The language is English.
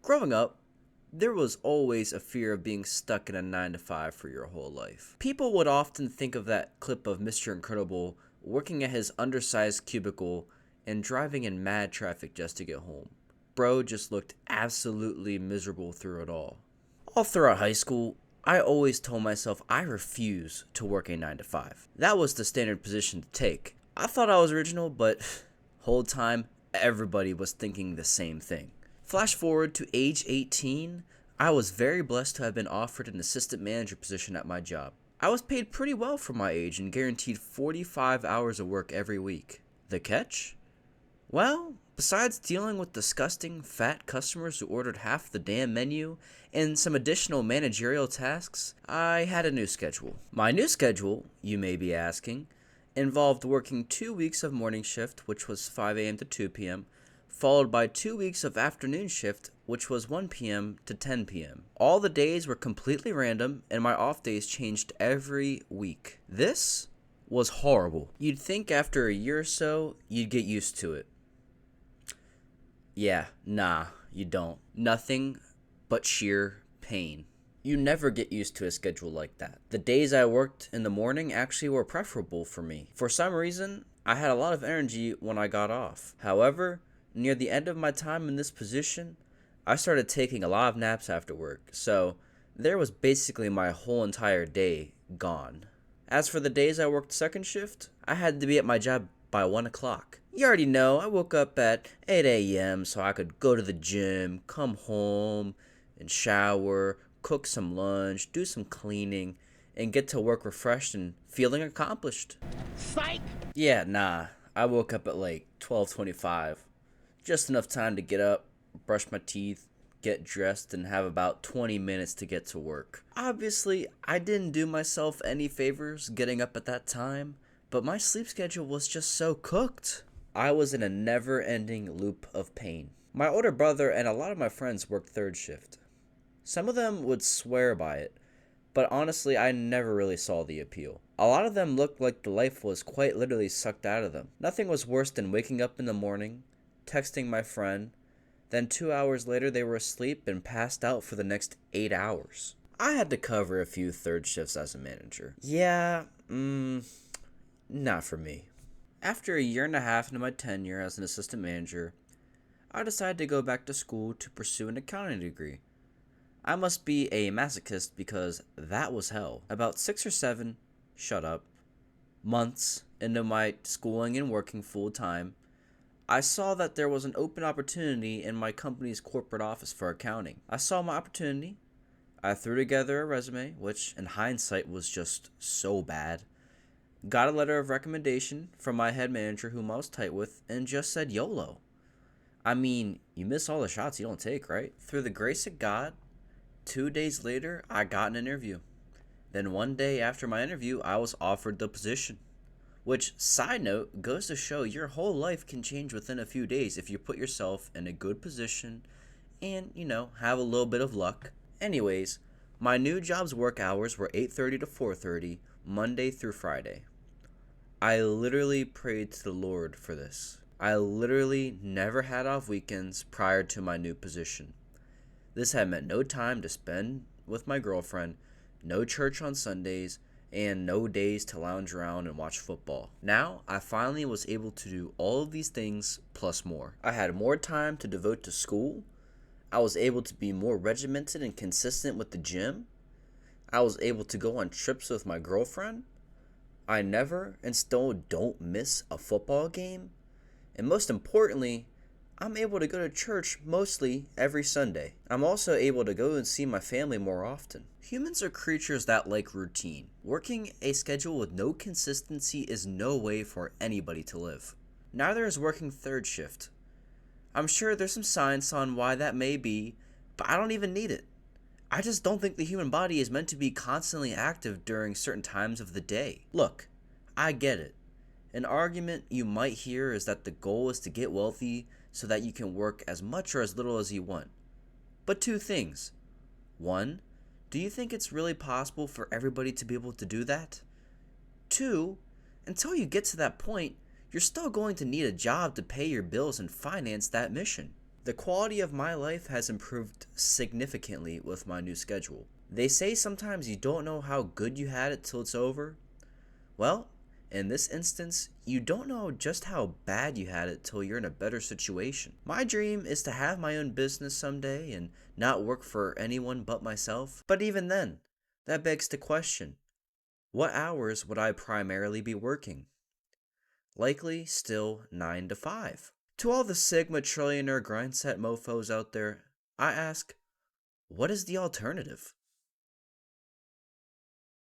Growing up, there was always a fear of being stuck in a 9 to 5 for your whole life. People would often think of that clip of Mr. Incredible working at his undersized cubicle and driving in mad traffic just to get home. Bro just looked absolutely miserable through it all. All throughout high school, I always told myself I refuse to work a 9 to 5. That was the standard position to take. I thought I was original, but whole time everybody was thinking the same thing. Flash forward to age 18, I was very blessed to have been offered an assistant manager position at my job. I was paid pretty well for my age and guaranteed 45 hours of work every week. The catch? Well, besides dealing with disgusting, fat customers who ordered half the damn menu and some additional managerial tasks, I had a new schedule. My new schedule, you may be asking, involved working 2 weeks of morning shift, which was 5 a.m. to 2 p.m., followed by 2 weeks of afternoon shift, which was 1 p.m. to 10 p.m. All the days were completely random, and my off days changed every week. This was horrible. You'd think after a year or so, you'd get used to it. Yeah, nah, you don't. Nothing but sheer pain. You never get used to a schedule like that. The days I worked in the morning actually were preferable for me. For some reason, I had a lot of energy when I got off. However, near the end of my time in this position, I started taking a lot of naps after work, so there was basically my whole entire day gone. As for the days I worked second shift, I had to be at my job by 1 o'clock. You already know, I woke up at 8 a.m. so I could go to the gym, come home, and shower, cook some lunch, do some cleaning, and get to work refreshed and feeling accomplished. Psych! Yeah, nah, I woke up at like 12:25. Just enough time to get up, brush my teeth, get dressed, and have about 20 minutes to get to work. Obviously, I didn't do myself any favors getting up at that time, but my sleep schedule was just so cooked. I was in a never-ending loop of pain. My older brother and a lot of my friends worked third shift. Some of them would swear by it, but honestly, I never really saw the appeal. A lot of them looked like the life was quite literally sucked out of them. Nothing was worse than waking up in the morning, texting my friend, then 2 hours later they were asleep and passed out for the next 8 hours. I had to cover a few third shifts as a manager. Yeah, not for me. After a year and a half into my tenure as an assistant manager, I decided to go back to school to pursue an accounting degree. I must be a masochist because that was hell. About 6 or 7, shut up, months into my schooling and working full time, I saw that there was an open opportunity in my company's corporate office for accounting. I saw my opportunity. I threw together a resume, which in hindsight was just so bad. Got a letter of recommendation from my head manager whom I was tight with and just said YOLO. I mean, you miss all the shots you don't take, right? Through the grace of God, 2 days later, I got an interview. Then 1 day after my interview, I was offered the position. Which, side note, goes to show your whole life can change within a few days if you put yourself in a good position and, have a little bit of luck. Anyways, my new job's work hours were 8:30 to 4:30, Monday through Friday. I literally prayed to the Lord for this. I literally never had off weekends prior to my new position. This had meant no time to spend with my girlfriend, no church on Sundays, and no days to lounge around and watch football. Now, I finally was able to do all of these things plus more. I had more time to devote to school. I was able to be more regimented and consistent with the gym. I was able to go on trips with my girlfriend. I never and still don't miss a football game. And most importantly, I'm able to go to church mostly every Sunday. I'm also able to go and see my family more often. Humans are creatures that like routine. Working a schedule with no consistency is no way for anybody to live. Neither is working third shift. I'm sure there's some science on why that may be, but I don't even need it. I just don't think the human body is meant to be constantly active during certain times of the day. Look, I get it. An argument you might hear is that the goal is to get wealthy so that you can work as much or as little as you want. But 2 things. 1, do you think it's really possible for everybody to be able to do that? 2, until you get to that point, you're still going to need a job to pay your bills and finance that mission. The quality of my life has improved significantly with my new schedule. They say sometimes you don't know how good you had it till it's over. Well, in this instance, you don't know just how bad you had it till you're in a better situation. My dream is to have my own business someday and not work for anyone but myself. But even then, that begs the question, what hours would I primarily be working? Likely still 9 to 5. To all the Sigma trillionaire grindset mofos out there, I ask, what is the alternative?